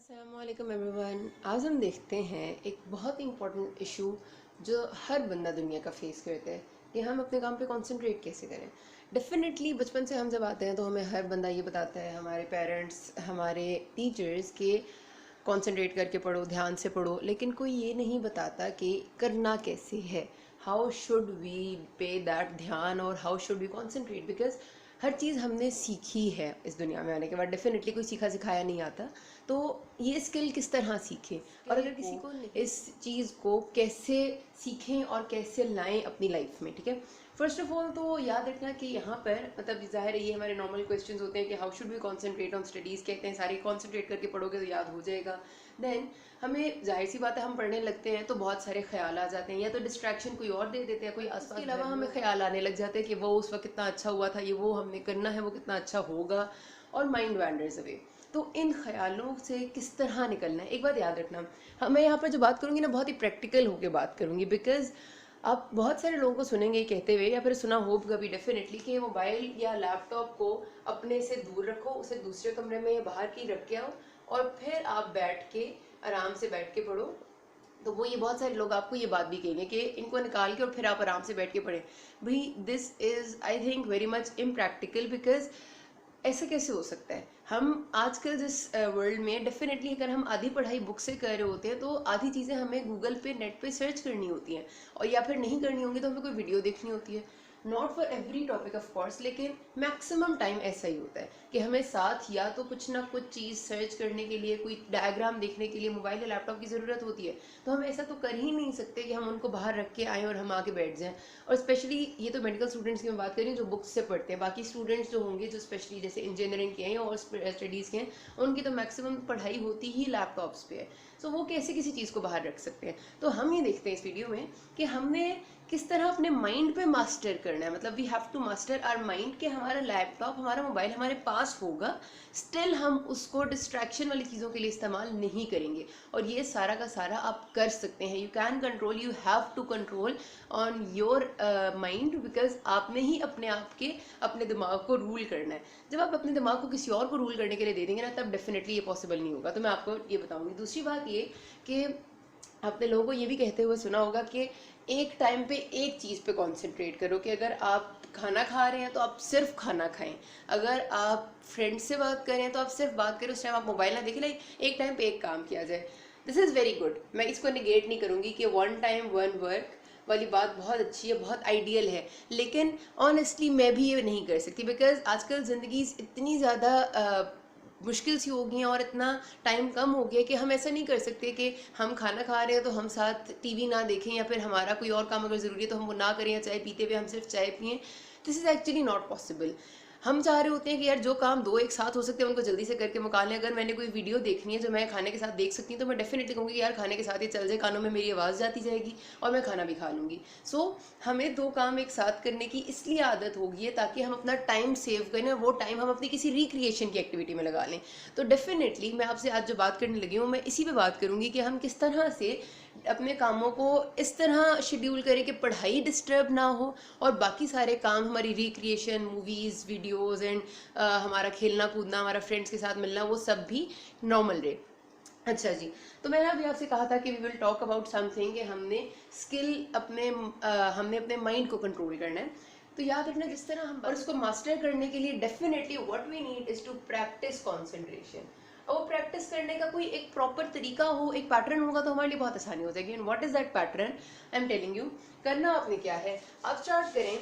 अस्सलामुअलैकुम एवरीवन। आज हम देखते हैं एक बहुत ही इम्पोर्टेंट इशू जो हर बंदा दुनिया का फेस करता है कि हम अपने काम पे कंसंट्रेट कैसे करें। डेफिनेटली बचपन से हम जब आते हैं तो हमें हर बंदा ये बताता है, हमारे पेरेंट्स, हमारे टीचर्स, के कंसंट्रेट करके पढ़ो, ध्यान से पढ़ो, लेकिन कोई ये नहीं बताता कि करना कैसे है। How should we pay that ध्यान और how should we concentrate, because हर चीज़ हमने सीखी है इस दुनिया में आने के बाद। डेफिनेटली कोई सीखा सिखाया नहीं आता। तो ये स्किल किस तरह सीखें और अगर किसी को इस चीज़ को कैसे सीखें और कैसे लाएं अपनी लाइफ में, ठीक है। फर्स्ट ऑफ ऑल तो याद रखना कि यहाँ पर मतलब ज़ाहिर है ये हमारे नॉर्मल क्वेश्चंस होते हैं कि how should we concentrate on studies, कहते हैं सारे कॉन्सेंट्रेट करके पढ़ोगे तो याद हो जाएगा। देन हमें जाहिर सी बात है, हम पढ़ने लगते हैं तो बहुत सारे ख्याल आ जाते हैं, या तो डिस्ट्रैक्शन कोई और दे देते हैं, कोई आसपास। इसके अलावा हमें ख्याल आने लग जाते हैं कि वो उस वक्त कितना अच्छा हुआ था, ये वो हमने करना है, वो कितना अच्छा होगा, और माइंड वैंडर्स अवे। तो इन ख्यालों से किस तरह निकलना है, एक बात याद रखना। मैं यहाँ पर जो बात करूँगी ना, बहुत ही प्रैक्टिकल होकर बात करूँगी, बिकॉज आप बहुत सारे लोगों को सुनेंगे कहते हुए, या फिर सुना होगा भी डेफिनेटली, कि मोबाइल या लैपटॉप को अपने से दूर रखो, उसे दूसरे कमरे में या बाहर की रख के आओ और फिर आप बैठ के आराम से बैठ के पढ़ो। तो वो ये बहुत सारे लोग आपको ये बात भी कहेंगे कि इनको निकाल के और फिर आप आराम से बैठ के पढ़ें। भाई this is I think very much impractical, because ऐसे कैसे हो सकता है। हम आजकल जिस वर्ल्ड में डेफिनेटली अगर हम आधी पढ़ाई बुक से कर रहे होते हैं तो आधी चीज़ें हमें गूगल पे, नेट पे सर्च करनी होती हैं, और या फिर नहीं करनी होंगी तो हमें कोई वीडियो देखनी होती है। Not for every topic of course, लेकिन मैक्सिमम टाइम ऐसा ही होता है कि हमें साथ या तो कुछ ना कुछ चीज़ सर्च करने के लिए, कोई डायग्राम देखने के लिए मोबाइल या लैपटॉप की ज़रूरत होती है। तो हम ऐसा तो कर ही नहीं सकते कि हम उनको बाहर रख के आएँ और हम आके बैठ जाएँ। और स्पेशली ये तो मेडिकल स्टूडेंट्स की मैं बात कर रही हूँ जो बुक्स से पढ़ते हैं। बाकी स्टूडेंट्स जो होंगे जो स्पेशली जैसे इंजीनियरिंग के हैं और स्टडीज़ के हैं, उनकी तो मैक्सिमम पढ़ाई होती ही लैपटॉप्स पे है। सो वो कैसे किसी चीज़ को बाहर रख सकते हैं। तो हम ये देखते हैं इस वीडियो में कि हमने किस तरह अपने माइंड पे मास्टर करना है। मतलब we have to master our mind, कि हमारा लैपटॉप, हमारा मोबाइल हमारे पास होगा, स्टिल हम उसको डिस्ट्रैक्शन वाली चीज़ों के लिए इस्तेमाल नहीं करेंगे। और ये सारा का सारा आप कर सकते हैं। You can control, you have to control on your mind, because आपने ही अपने आप के अपने दिमाग को रूल करना है। जब आप अपने दिमाग को किसी और को रूल करने के लिए दे देंगे ना, तब डेफिनेटली ये पॉसिबल नहीं होगा। तो मैं आपको ये बताऊंगी। दूसरी बात ये कि आपने लोगों को ये भी कहते हुए सुना होगा कि एक टाइम पे एक चीज़ पे कंसंट्रेट करो, कि अगर आप खाना खा रहे हैं तो आप सिर्फ खाना खाएं, अगर आप फ्रेंड से बात करें तो आप सिर्फ बात करें, उस टाइम आप मोबाइल ना देखें, लाइक एक टाइम पे एक काम किया जाए। This is very good. मैं इसको निगेट नहीं करूँगी कि वन टाइम वन वर्क वाली बात बहुत अच्छी है, बहुत आइडियल है, लेकिन ऑनेस्टली मैं भी ये नहीं कर सकती, बिकॉज आजकल ज़िंदगी इतनी ज़्यादा मुश्किल सी हो गई हैं और इतना टाइम कम हो गया कि हम ऐसा नहीं कर सकते कि हम खाना खा रहे हैं तो हम साथ टीवी ना देखें, या फिर हमारा कोई और काम अगर ज़रूरी है तो हम वो ना करें, या चाय पीते हुए हम सिर्फ चाय पिएं। This is actually not possible. हम चाह रहे होते हैं कि यार जो काम दो एक साथ हो सकते हैं उनको जल्दी से करके मुका लें। अगर मैंने कोई वीडियो देखनी है जो मैं खाने के साथ देख सकती हूँ तो मैं डेफिनेटली कहूँगी कि यार खाने के साथ ही चल जाए, कानों में मेरी आवाज़ जाती जाएगी और मैं खाना भी खा लूँगी। सो हमें दो काम एक साथ करने की इसलिए आदत होगी है ताकि हम अपना टाइम सेव करें, वो टाइम हम अपनी किसी रिक्रिएशन की एक्टिविटी में लगा लें। तो डेफिनेटली मैं आपसे आज जो बात करने लगी हूँ, मैं इसी पे बात करूँगी कि हम किस तरह से अपने कामों को इस तरह शेड्यूल करें कि पढ़ाई डिस्टर्ब ना हो और बाकी सारे काम, हमारी रिक्रिएशन, मूवीज़, वीडियोज़ एंड हमारा खेलना कूदना, हमारा फ्रेंड्स के साथ मिलना, वो सब भी नॉर्मल रहे। अच्छा जी, तो मैंने अभी आपसे कहा था कि we will talk about something, कि हमने अपने माइंड को कंट्रोल करना है। तो याद रखना, जिस तरह हम, और इसको मास्टर करने के लिए definitely what we need is to practise concentration. और वो प्रैक्टिस करने का कोई एक प्रॉपर तरीका हो, एक पैटर्न होगा तो हमारे लिए बहुत आसानी हो जाएगी। And what is that pattern? I am telling you. करना आपने क्या है, आप स्टार्ट करें।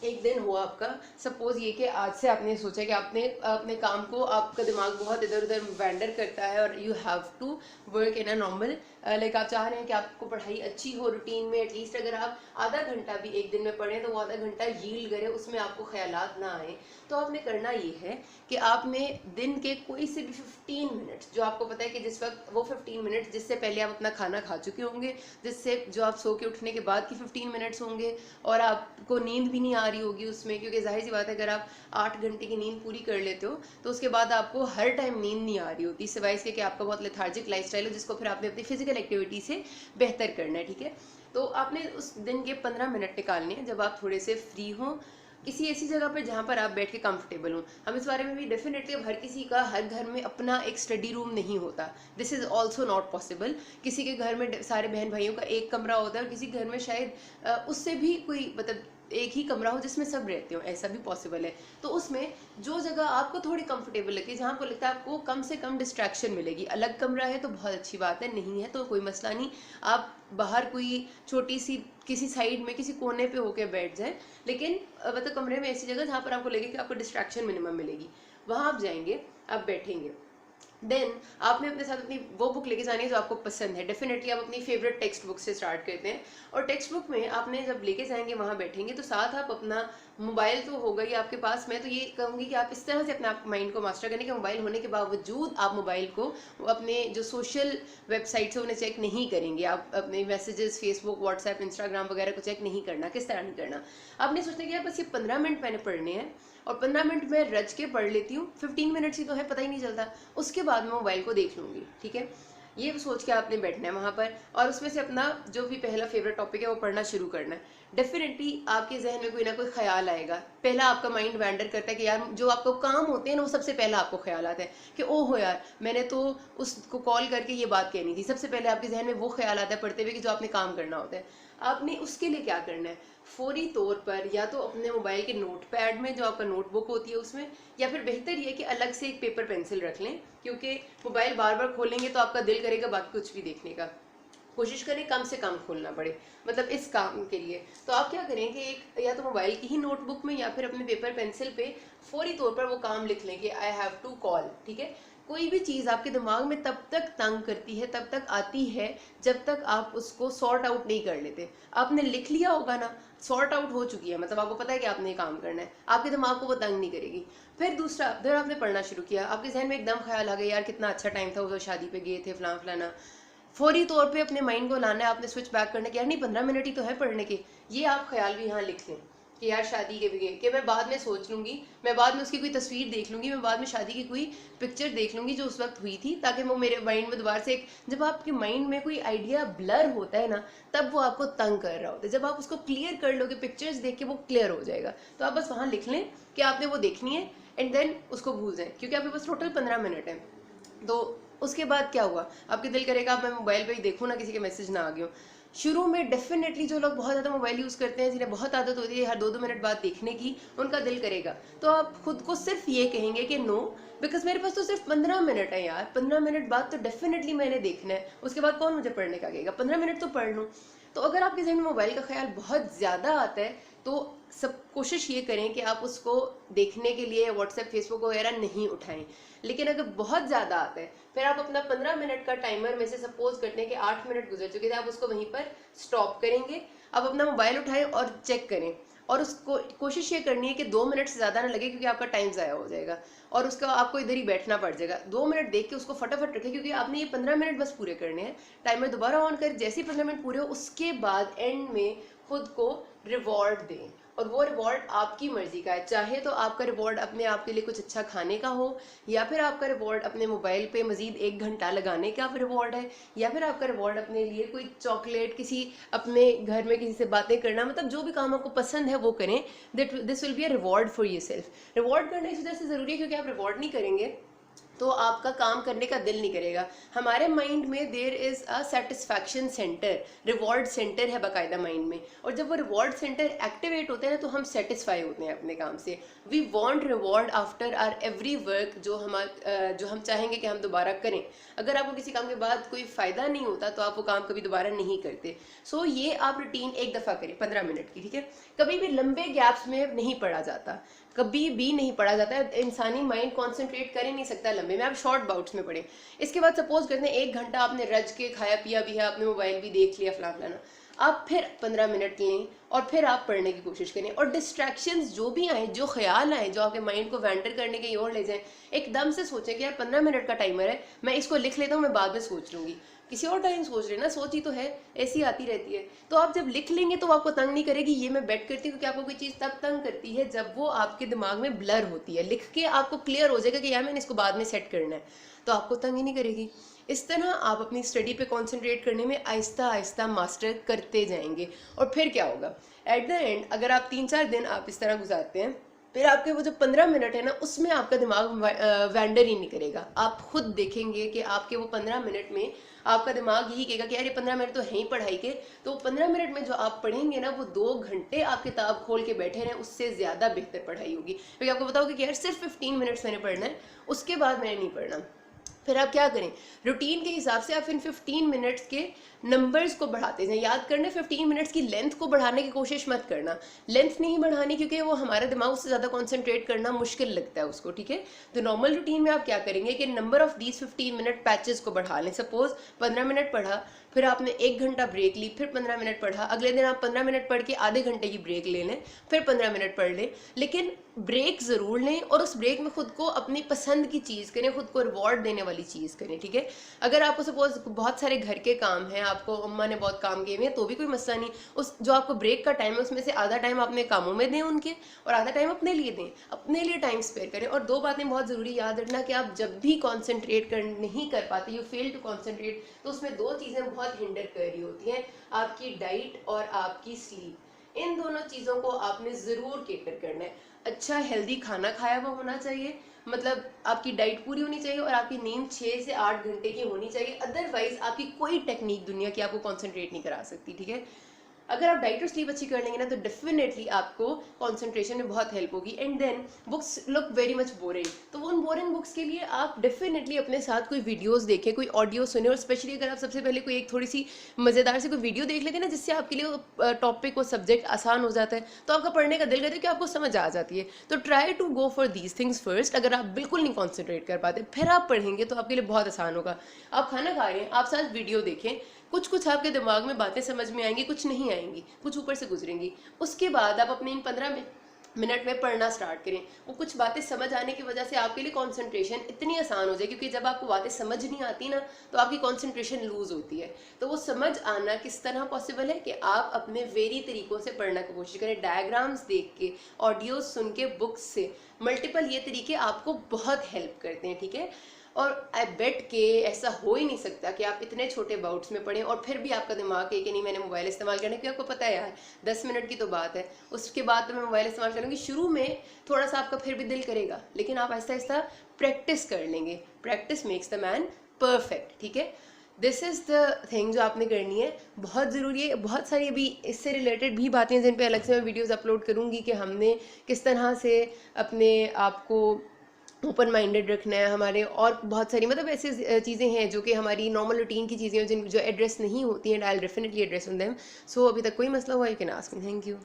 एक दिन हुआ आपका, सपोज ये कि आज से आपने सोचा कि आपने अपने काम को, आपका दिमाग बहुत इधर उधर वैंडर करता है और you have to work in a normal, like आप चाह रहे हैं कि आपको पढ़ाई अच्छी हो रूटीन में। एटलीस्ट अगर आप आधा घंटा भी एक दिन में पढ़ें तो वो आधा घंटा यील्ड करे, उसमें आपको ख्यालात ना आए। तो आपने करना ये है कि आपने दिन के कोई से भी 15 मिनट्स, जो आपको पता है कि जिस वक्त वो 15 मिनट्स जिससे पहले आप अपना खाना खा चुके होंगे, जिससे जो आप सो के उठने के बाद की 15 मिनट्स होंगे, और आपको नींद भी नहीं आ रही होगी उसमें, क्योंकि जाहिर सी बात है अगर आप 8 घंटे की नींद पूरी कर लेते हो तो उसके बाद आपको हर टाइम नींद नहीं आ रही होती, सिवाय इसके कि आपका बहुत लेथार्जिक लाइफस्टाइल है जिसको फिर आपने अपनी फिजिकल एक्टिविटी से बेहतर करना है, ठीक है। तो आपने उस दिन के 15 मिनट निकालने हैं जब आप थोड़े से फ्री हों, किसी ऐसी जगह पर जहाँ पर आप बैठ के कंफर्टेबल हो। हम इस बारे में भी डेफिनेटली, हर किसी का हर घर में अपना एक स्टडी रूम नहीं होता, this is also not possible. किसी के घर में सारे बहन भाइयों का एक कमरा होता है और किसी घर में शायद उससे भी कोई मतलब एक ही कमरा हो जिसमें सब रहते हो, ऐसा भी पॉसिबल है। तो उसमें जो जगह आपको थोड़ी कंफर्टेबल लगती है, जहाँ आपको लगता है आपको कम से कम डिस्ट्रैक्शन मिलेगी, अलग कमरा है तो बहुत अच्छी बात है, नहीं है तो कोई मसला नहीं, आप बाहर कोई छोटी सी किसी साइड में किसी कोने पे होके बैठ जाए, लेकिन मतलब कमरे में ऐसी जगह जहाँ पर आपको लगे कि आपको डिस्ट्रैक्शन मिनिमम मिलेगी, वहाँ आप जाएंगे, आप बैठेंगे। देन आपने अपने साथ अपनी वो बुक लेके जानी है जो आपको पसंद है। डेफिनेटली आप अपनी फेवरेट टेक्स्ट बुक से स्टार्ट करते हैं, और टेक्स्ट बुक में आपने जब लेके जाएंगे वहाँ बैठेंगे तो साथ आप अपना मोबाइल तो होगा ही आपके पास। मैं तो ये कहूँगी कि आप इस तरह से अपने आप माइंड को मास्टर करने के मोबाइल होने के बावजूद आप मोबाइल को अपने जो सोशल वेबसाइट्स है उन्हें चेक नहीं करेंगे। आप अपने मैसेजेस फेसबुक व्हाट्सएप इंस्टाग्राम वगैरह को चेक नहीं करना। किस तरह नहीं करना, आपने सोचना कि यार बस ये 15 मिनट मैंने पढ़ने हैं और 15 मिनट में रच के पढ़ लेती हूँ, 15 मिनट्स ही तो है, पता ही नहीं चलता, उसके बाद मैं मोबाइल को देख लूँगी, ठीक है। ये सोच के आपने बैठना है वहाँ पर और उसमें से अपना जो भी पहला फेवरेट टॉपिक है वो पढ़ना शुरू करना है। डेफिनेटली आपके जहन में कोई ना कोई ख्याल आएगा। पहला आपका माइंड वैंडर करता है कि यार जो आपको काम होते हैं ना, वो सबसे पहला आपको ख्याल आता है कि ओहो यार मैंने तो उसको कॉल करके ये बात कहनी थी। सबसे पहले आपके जहन में वो ख्याल आता है पढ़ते हुए कि जो आपने काम करना होता है। आपने उसके लिए क्या करना है, फौरी तौर पर या तो अपने मोबाइल के नोट पैड में जो आपका नोटबुक होती है उसमें, या फिर बेहतर ये कि अलग से एक पेपर पेंसिल रख लें, क्योंकि मोबाइल बार बार खोलेंगे तो आपका दिल करेगा बाकी कुछ भी देखने का। कोशिश करें कम से कम खोलना पड़े, मतलब इस काम के लिए। तो आप क्या करें कि एक या तो मोबाइल की ही नोटबुक में या फिर अपने पेपर पेंसिल पे फौरी तौर पर वो काम लिख लें कि आई हैव टू कॉल, ठीक है। कोई भी चीज़ आपके दिमाग में तब तक तंग करती है, तब तक आती है जब तक आप उसको सॉर्ट आउट नहीं कर लेते। आपने लिख लिया होगा ना, सॉर्ट आउट हो चुकी है, मतलब आपको पता है कि आपने ये काम करना है, आपके दिमाग को वो तंग नहीं करेगी। फिर दूसरा, फिर आपने पढ़ना शुरू किया, आपके जहन में एकदम ख्याल आ गया यार कितना अच्छा टाइम था, वो शादी पे गए थे फलाना फलाना। फौरी तौर पे अपने माइंड को लाना है, आपने स्विच बैक करना कि यार नहीं 15 मिनट ही तो है पढ़ने के। ये आप ख्याल भी यहाँ लिख लें कि यार शादी के भी गए कि मैं बाद में सोच लूँगी, मैं बाद में उसकी कोई तस्वीर देख लूँगी, मैं बाद में शादी की कोई पिक्चर देख लूँगी जो उस वक्त हुई थी, ताकि वो मेरे माइंड में दोबारा से एक, जब आपके माइंड में कोई आइडिया ब्लर होता है ना, तब वो आपको तंग कर रहा होता है। जब आप उसको क्लियर कर लोगे पिक्चर्स देख के, वो क्लियर हो जाएगा। तो आप बस वहाँ लिख लें कि आपने वो देखनी है एंड देन उसको भूल जाएं, क्योंकि आपके पास टोटल 15 मिनट है। तो उसके बाद क्या हुआ, आपके दिल करेगा अब मैं मोबाइल पे ही देखूँ ना, किसी के मैसेज ना आ गए हो। शुरू में डेफिनेटली जो लोग बहुत ज़्यादा मोबाइल यूज़ करते हैं, जिन्हें बहुत आदत होती है हर 2-2 मिनट बाद देखने की, उनका दिल करेगा। तो आप खुद को सिर्फ ये कहेंगे कि नो, बिकॉज मेरे पास तो सिर्फ 15 मिनट है यार, 15 मिनट बाद तो डेफिनेटली मैंने देखना है, उसके बाद कौन मुझे पढ़ने का कहेगा, 15 मिनट तो पढ़ लूँ। तो अगर आपके जहन में मोबाइल का ख्याल बहुत ज़्यादा आता है तो सब कोशिश ये करें कि आप उसको देखने के लिए व्हाट्सएप फेसबुक वगैरह नहीं उठाएं। लेकिन अगर बहुत ज़्यादा आता है, फिर आप अपना 15 मिनट का टाइमर में से सपोज करते हैं कि 8 मिनट गुजर चुके थे, आप उसको वहीं पर स्टॉप करेंगे। अब अपना मोबाइल उठाएं और चेक करें, और उसको कोशिश ये करनी है कि 2 मिनट से ज़्यादा ना लगे, क्योंकि आपका टाइम ज़ाया हो जाएगा और उसका आपको इधर ही बैठना पड़ जाएगा। 2 मिनट देख के उसको फटाफट रखें, क्योंकि आपने ये 15 मिनट बस पूरे करने हैं। टाइमर दोबारा ऑन कर, जैसे ही 15 मिनट पूरे हो उसके बाद एंड में खुद को रिवॉर्ड दें, और वो रिवॉर्ड आपकी मर्जी का है। चाहे तो आपका रिवॉर्ड अपने आप के लिए कुछ अच्छा खाने का हो, या फिर आपका रिवॉर्ड अपने मोबाइल पे मजीद 1 घंटा लगाने का रिवॉर्ड है, या फिर आपका रिवॉर्ड अपने लिए कोई चॉकलेट, किसी अपने घर में किसी से बातें करना, मतलब जो भी काम आपको पसंद है वो करें। This will be a reward for your self. Reward करना इस वजह से ज़रूरी है क्योंकि आप रिवॉर्ड नहीं करेंगे तो आपका काम करने का दिल नहीं करेगा। हमारे माइंड में there is a satisfaction centre, reward centre है बाकायदा माइंड में, और जब वो रिवॉर्ड सेंटर एक्टिवेट होते हैं ना तो हम सेटिस्फाई होते हैं अपने काम से। We want reward after our every work, जो हम चाहेंगे कि हम दोबारा करें। अगर आपको किसी काम के बाद कोई फ़ायदा नहीं होता तो आप वो काम कभी दोबारा नहीं करते। सो ये आप रूटीन एक दफ़ा करें 15 मिनट की, ठीक है। कभी भी लंबे गैप्स में नहीं पढ़ा जाता, कभी भी नहीं पढ़ा जाता है। इंसानी माइंड कॉन्सेंट्रेट कर ही नहीं सकता लंबे में, आप शॉर्ट बाउट्स में पढ़े। इसके बाद सपोज करते हैं 1 घंटा आपने रज के खाया पिया भी है, आपने मोबाइल भी देख लिया फलाना फलाना, आप फिर 15 मिनट लें और फिर आप पढ़ने की कोशिश करें। और डिस्ट्रैक्शंस जो भी आए, जो ख्याल आए, जो आपके माइंड को वैंडर करने के ओर ले जाएं, एकदम से सोचें कि यार 15 मिनट का टाइमर है, मैं इसको लिख लेता हूँ, मैं बाद में सोच लूँगी। किसी और टाइम सोच रहे ना, सोची तो है, ऐसी आती रहती है। तो आप जब लिख लेंगे तो आपको तंग नहीं करेगी। ये मैं बेट करती हूँ कि आपको कोई चीज़ तब तंग करती है जब वो आपके दिमाग में ब्लर होती है। लिख के आपको क्लियर हो जाएगा कि यार मैंने इसको बाद में सेट करना है, तो आपको तंग ही नहीं करेगी। इस तरह आप अपनी स्टडी पे कंसंट्रेट करने में आहिस्ता आहिस्ता मास्टर करते जाएंगे। और फिर क्या होगा, एट द एंड अगर आप 3-4 दिन आप इस तरह गुजारते हैं, फिर आपके वो जो 15 मिनट है ना, उसमें आपका दिमाग वैंडर ही नहीं करेगा। आप खुद देखेंगे कि आपके वो 15 मिनट में आपका दिमाग यही कहेगा कि यार ये 15 मिनट तो है ही पढ़ाई के, तो 15 मिनट में जो आप पढ़ेंगे ना, वो 2 घंटे आप किताब खोल के बैठे रहें, उससे ज़्यादा बेहतर पढ़ाई होगी। क्योंकि आपको बताओगे कि यार सिर्फ 15 मिनट्स मैंने पढ़ना है, उसके बाद मैंने नहीं पढ़ना। फिर आप क्या करें, रूटीन के हिसाब से आप इन 15 मिनट्स के नंबर्स को बढ़ाते जाएं। याद करना, 15 मिनट्स की लेंथ को बढ़ाने की कोशिश मत करना, लेंथ नहीं बढ़ानी, क्योंकि वो हमारा दिमाग उससे ज़्यादा कॉन्सेंट्रेट करना मुश्किल लगता है उसको, ठीक है। तो नॉर्मल रूटीन में आप क्या करेंगे कि number of these 15 minute patches को बढ़ा लें। सपोज 15 मिनट पढ़ा, फिर आपने 1 घंटा ब्रेक ली, फिर 15 मिनट पढ़ा, अगले दिन आप 15 मिनट पढ़ के आधे घंटे की ब्रेक ले लें, फिर 15 मिनट पढ़ लें, लेकिन ब्रेक ज़रूर लें और उस ब्रेक में खुद को अपनी पसंद की चीज़ करें, खुद को रिवॉर्ड देने वाली चीज़ करें, ठीक है। अगर आपको सपोज बहुत सारे घर के काम हैं, आपको अम्मा ने बहुत काम किए हुए हैं, तो भी कोई मसला नहीं, उस जो आपको ब्रेक का टाइम है उसमें से आधा टाइम अपने कामों में दें उनके, और आधा टाइम अपने लिए दें, अपने लिए टाइम स्पेयर करें। और 2 बातें बहुत ज़रूरी याद रखना कि आप जब भी कॉन्सेंट्रेट कर नहीं कर पाते, यू फेल टू कॉन्सेंट्रेट, तो उसमें 2 चीज़ें बहुत हिंडर कर रही होती हैं, आपकी डाइट और आपकी स्लीप। इन दोनों चीज़ों को आपने ज़रूर केटर करना है। अच्छा हेल्दी खाना खाया हुआ होना चाहिए, मतलब आपकी डाइट पूरी होनी चाहिए, और आपकी नींद 6 से 8 घंटे की होनी चाहिए। अदरवाइज आपकी कोई टेक्निक दुनिया की आपको कॉन्सेंट्रेट नहीं करा सकती, ठीक है। अगर आप डाइट और स्लीप अच्छी कर लेंगे ना, तो डेफिनेटली आपको कंसंट्रेशन में बहुत हेल्प होगी। And then books look very much boring, तो उन बोरिंग बुक्स के लिए आप डेफिनेटली अपने साथ कोई वीडियोस देखें, कोई ऑडियो सुने, और स्पेशली अगर आप सबसे पहले कोई एक थोड़ी सी मज़ेदार से कोई वीडियो देख लेते हैं ना, जिससे आपके लिए टॉपिक और सब्जेक्ट आसान हो जाता है, तो आपका पढ़ने का दिल करता है कि आपको समझ आ जाती है। तो try to go for these things first. अगर आप बिल्कुल नहीं कॉन्सेंट्रेट कर पाते, फिर आप पढ़ेंगे तो आपके लिए बहुत आसान होगा। आप खाना खा रहे हैं, आप साथ वीडियो देखें, कुछ कुछ आपके दिमाग में बातें समझ में आएंगी, कुछ नहीं आएंगी, कुछ ऊपर से गुजरेंगी। उसके बाद आप अपने इन 15 मिनट में पढ़ना स्टार्ट करें। वो कुछ बातें समझ आने की वजह से आपके लिए कंसंट्रेशन इतनी आसान हो जाए, क्योंकि जब आपको बातें समझ नहीं आती ना, तो आपकी कंसंट्रेशन लूज होती है। तो वो समझ आना किस तरह पॉसिबल है कि आप अपने वेरी तरीकों से पढ़ना की कोशिश करें, डायग्राम्स देख के, ऑडियो सुन के, बुक्स से, मल्टीपल ये तरीके आपको बहुत हेल्प करते हैं, ठीक है। और आई बेट के ऐसा हो ही नहीं सकता कि आप इतने छोटे बाउट्स में पढ़ें और फिर भी आपका दिमाग है कि नहीं मैंने मोबाइल इस्तेमाल करना है, क्योंकि आपको पता है यार 10 मिनट की तो बात है, उसके बाद तो मैं मोबाइल इस्तेमाल करूँगी। शुरू में थोड़ा सा आपका फिर भी दिल करेगा, लेकिन आप आहिस्ता आहिस्ता प्रैक्टिस कर लेंगे। Practice makes the man perfect, ठीक है। दिस इज़ द थिंग जो आपने करनी है, बहुत ज़रूरी है। बहुत सारी अभी इससे रिलेटेड भी बातें जिन पे अलग से मैं वीडियोस अपलोड करूँगी कि हमने किस तरह से अपने आप को ओपन माइंडेड रखना है हमारे, और बहुत सारी मतलब ऐसी चीज़ें हैं जो कि हमारी नॉर्मल रूटीन की चीज़ें हैं, जिन जो एड्रेस नहीं होती हैं, I will definitely address on them. So अभी तक कोई मसला हुआ, you can ask me. Thank you.